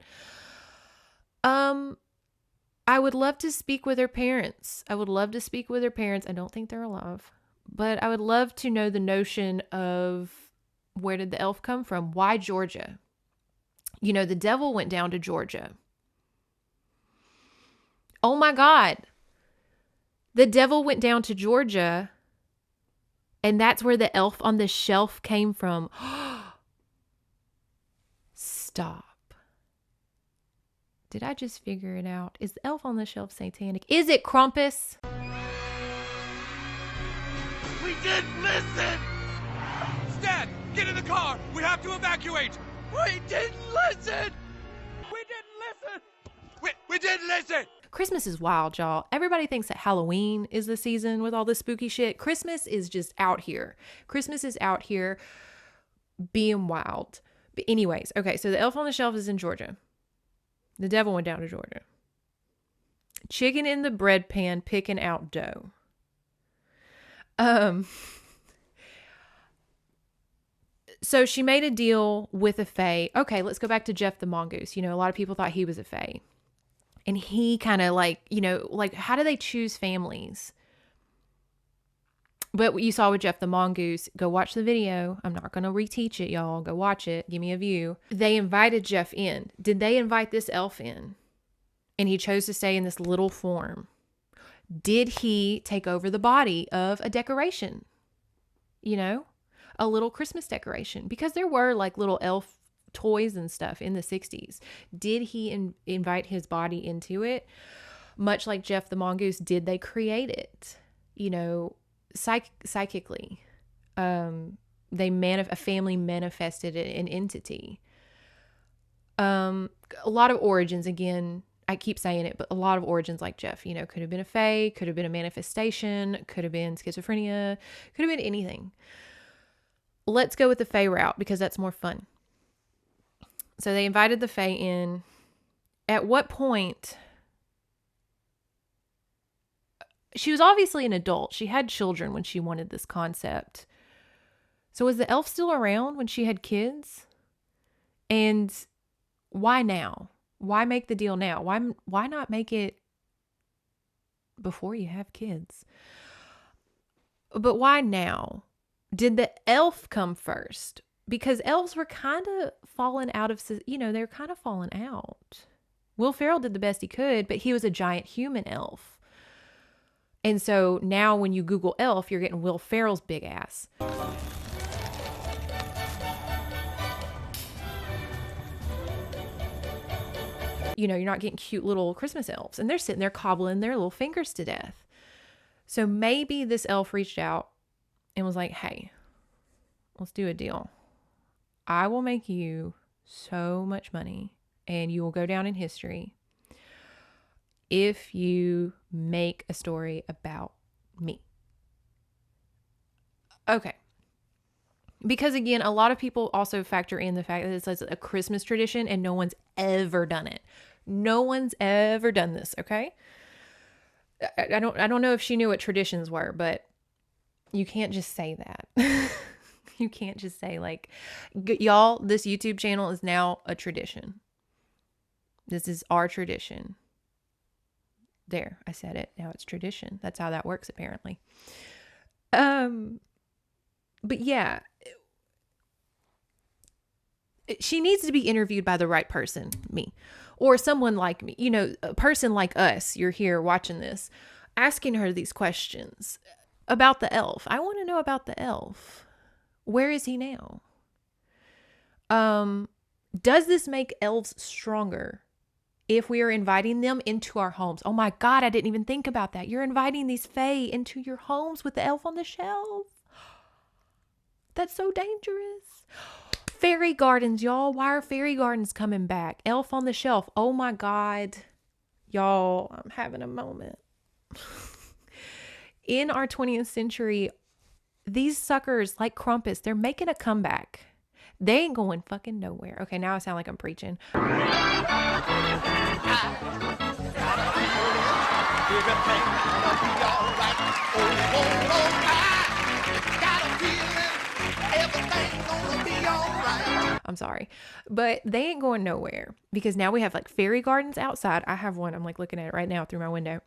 A: I would love to speak with her parents. I don't think they're alive. But I would love to know the notion of where did the elf come from? Why Georgia? You know, the devil went down to Georgia. Oh my God. The devil went down to Georgia, and that's where the Elf on the Shelf came from. Stop. Did I just figure it out? Is the Elf on the Shelf satanic? Is it Krampus?
I: We didn't listen! Stan, get in the car! We have to evacuate! We didn't listen! We didn't listen!
A: Christmas is wild, y'all. Everybody thinks that Halloween is the season with all this spooky shit. Christmas is just out here. Christmas is out here being wild. But anyways, okay, so the Elf on the Shelf is in Georgia. The devil went down to Georgia. Chicken in the bread pan picking out dough. So she made a deal with a fae. Okay, let's go back to Jeff the Mongoose. You know, a lot of people thought he was a fae. And he kind of like, you know, like how do they choose families? But what you saw with Jeff the Mongoose, go watch the video. I'm not going to reteach it, y'all. Go watch it. Give me a view. They invited Jeff in. Did they invite this elf in? And he chose to stay in this little form. Did he take over the body of a decoration? You know, a little Christmas decoration? Because there were like little elf toys and stuff in the 60s. Did he invite his body into it? Much like Jeff the Mongoose, did they create it? You know, psychically. A family manifested an entity. A lot of origins, again, I keep saying it, but a lot of origins like Jeff, you know, could have been a fae, could have been a manifestation, could have been schizophrenia, could have been anything. Let's go with the fae route because that's more fun. So they invited the fae in. At what point? She was obviously an adult. She had children when she wanted this concept. So was the elf still around when she had kids? And why now? Why make the deal now? Why not make it before you have kids? But why now? Did the elf come first? Because elves were kind of falling out of, you know, they're kind of falling out. Will Ferrell did the best he could, but he was a giant human elf. And so now when you Google elf, you're getting Will Ferrell's big ass. You know, you're not getting cute little Christmas elves. And they're sitting there cobbling their little fingers to death. So maybe this elf reached out and was like, hey, let's do a deal. I will make you so much money and you will go down in history if you make a story about me. Okay. Because again, a lot of people also factor in the fact that it's a Christmas tradition and no one's ever done it. No one's ever done this, okay? I don't know if she knew what traditions were, but you can't just say that. You can't just say like, y'all, this YouTube channel is now a tradition. This is our tradition. There, I said it. Now it's tradition. That's how that works apparently. But yeah, she needs to be interviewed by the right person, me, or someone like me, you know, a person like us. You're here watching this, asking her these questions about the elf. I want to know about the elf. Where is he now? Does this make elves stronger if we are inviting them into our homes? Oh my God, I didn't even think about that. You're inviting these fae into your homes with the elf on the shelf. That's so dangerous. Fairy gardens, y'all. Why are fairy gardens coming back? Elf on the shelf. Oh my God. Y'all, I'm having a moment. In our 20th century, these suckers like Krampus, they're making a comeback. They ain't going fucking nowhere. Okay, now I sound like I'm preaching. I'm sorry, but they ain't going nowhere because now we have like fairy gardens outside. I have one. I'm like looking at it right now through my window.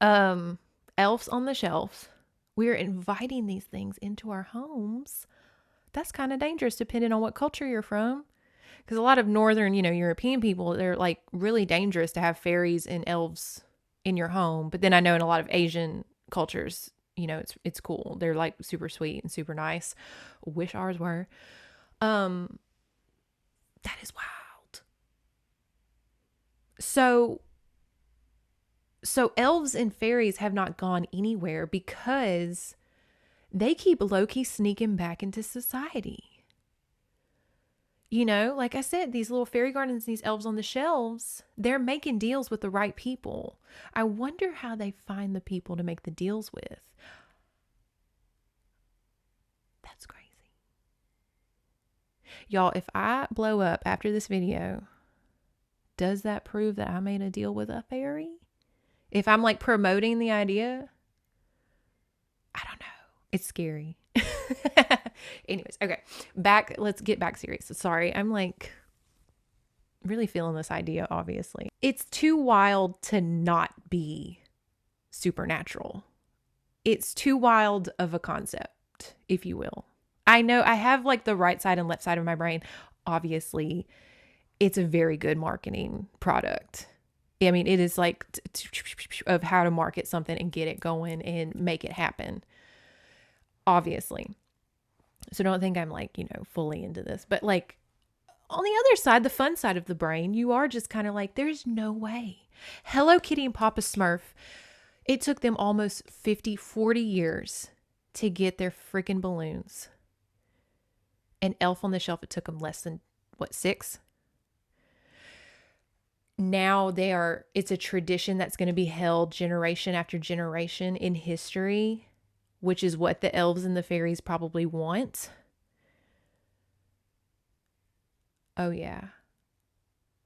A: Elves on the shelves. We're inviting these things into our homes. That's kind of dangerous depending on what culture you're from. Because a lot of northern, you know, European people, they're like really dangerous to have fairies and elves in your home. But then I know in a lot of Asian cultures, you know, it's cool. They're like super sweet and super nice. Wish ours were. That is wild. So elves and fairies have not gone anywhere because they keep low-key sneaking back into society. You know, like I said, these little fairy gardens, these elves on the shelves, they're making deals with the right people. I wonder how they find the people to make the deals with. That's crazy. Y'all, if I blow up after this video, does that prove that I made a deal with a fairy? If I'm like promoting the idea, I don't know. It's scary. Anyways, okay. Let's get back serious. Sorry, I'm like really feeling this idea, obviously. It's too wild to not be supernatural. it's too wild of a concept, if you will. I know I have like the right side and left side of my brain. Obviously, it's a very good marketing product. I mean, it is like of how to market something and get it going and make it happen. Obviously. So don't think I'm like, fully into this. But like on the other side, the fun side of the brain, you are just kind of like, there's no way. Hello Kitty and Papa Smurf, it took them almost 40 years to get their freaking balloons. And Elf on the Shelf, it took them less than, 6? Now it's a tradition that's going to be held generation after generation in history, which is what the elves and the fairies probably want. Oh yeah.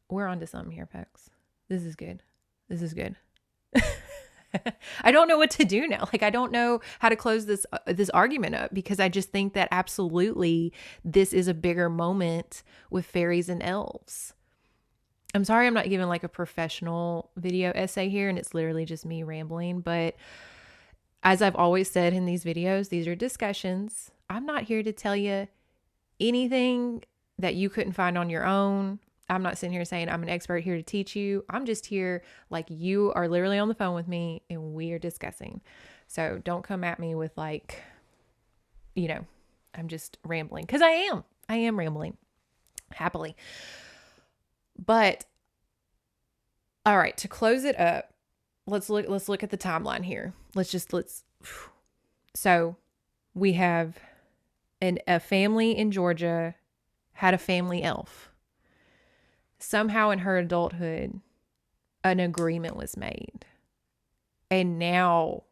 A: We're onto something here, folks. This is good. This is good. I don't know what to do now. Like, I don't know how to close this argument up, because I just think that absolutely this is a bigger moment with fairies and elves. I'm sorry I'm not giving like a professional video essay here, and it's literally just me rambling. But as I've always said in these videos, these are discussions. I'm not here to tell you anything that you couldn't find on your own. I'm not sitting here saying I'm an expert here to teach you. I'm just here like you are literally on the phone with me and we are discussing. So don't come at me with like, I'm just rambling, because I am rambling happily. But all right, to close it up, let's look at the timeline here. So we have a family in Georgia had a family elf. Somehow in her adulthood, an agreement was made. And now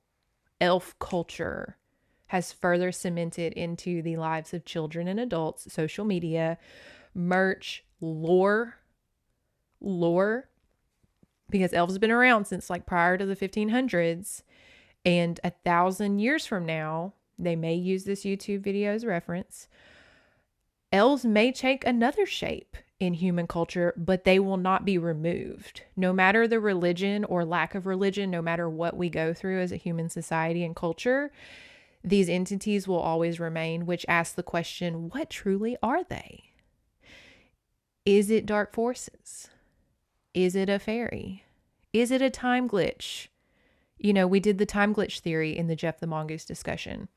A: elf culture has further cemented into the lives of children and adults, social media, merch, lore, because elves have been around since like prior to the 1500s. And 1,000 years from now, they may use this YouTube video as reference. Elves may take another shape in human culture, but they will not be removed. No matter the religion or lack of religion, no matter what we go through as a human society and culture, these entities will always remain, which asks the question, what truly are they? Is it dark forces? Is it a fairy? Is it a time glitch? We did the time glitch theory in the Jeff the Mongoose discussion.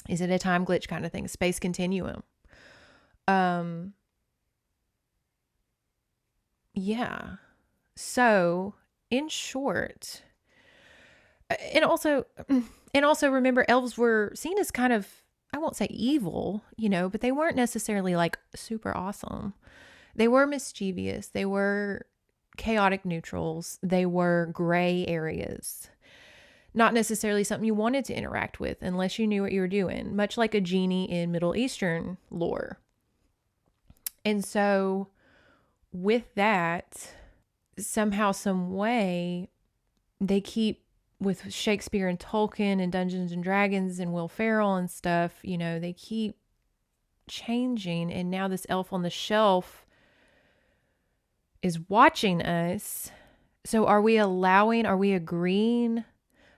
A: Is it a time glitch kind of thing? Space continuum. Yeah. So, in short, and also remember, elves were seen as kind of, I won't say evil, but they weren't necessarily like super awesome. They were mischievous. They were chaotic neutrals. They were gray areas. Not necessarily something you wanted to interact with unless you knew what you were doing, much like a genie in Middle Eastern lore. And so with that, somehow, some way, they keep, with Shakespeare and Tolkien and Dungeons and Dragons and Will Ferrell and stuff, they keep changing. And now this elf on the shelf is watching us. So are we agreeing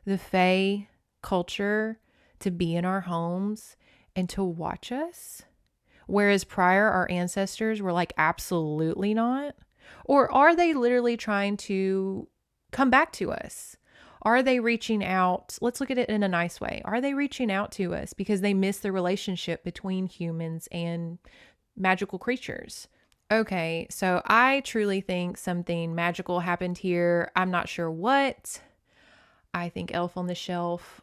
A: the Fae culture to be in our homes and to watch us? Whereas prior, our ancestors were like, absolutely not. Or are they literally trying to come back to us? Are they reaching out? Let's look at it in a nice way. Are they reaching out to us because they miss the relationship between humans and magical creatures? Okay, so I truly think something magical happened here. I'm not sure what. I think Elf on the Shelf.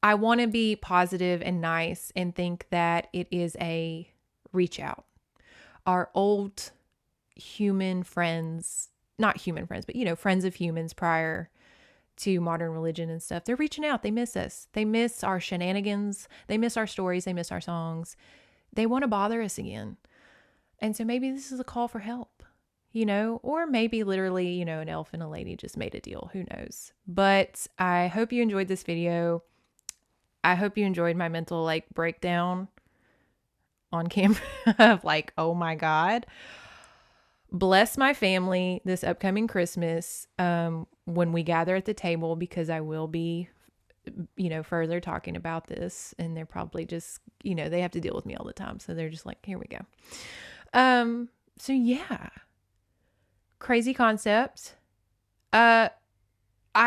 A: I want to be positive and nice and think that it is a reach out. Our old human friends, not human friends, but friends of humans prior to modern religion and stuff, they're reaching out. They miss us. They miss our shenanigans. They miss our stories. They miss our songs. They want to bother us again. And so maybe this is a call for help, or maybe literally, an elf and a lady just made a deal. Who knows? But I hope you enjoyed this video. I hope you enjoyed my mental breakdown on camera of oh my God. Bless my family this upcoming Christmas when we gather at the table, because I will be further talking about this, and they're probably just, they have to deal with me all the time. So they're just like, here we go. So yeah, crazy concept. I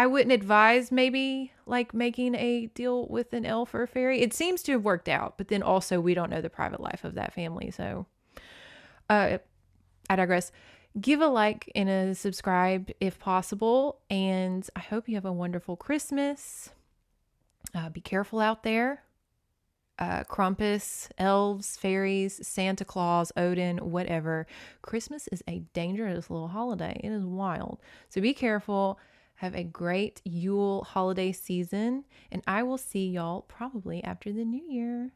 A: wouldn't advise maybe like making a deal with an elf or a fairy. It seems to have worked out, but then also we don't know the private life of that family. So I digress. Give a like and a subscribe if possible. And I hope you have a wonderful Christmas. Be careful out there. Krampus, elves, fairies, Santa Claus, Odin, whatever. Christmas is a dangerous little holiday. It is wild. So be careful. Have a great Yule holiday season. And I will see y'all probably after the new year.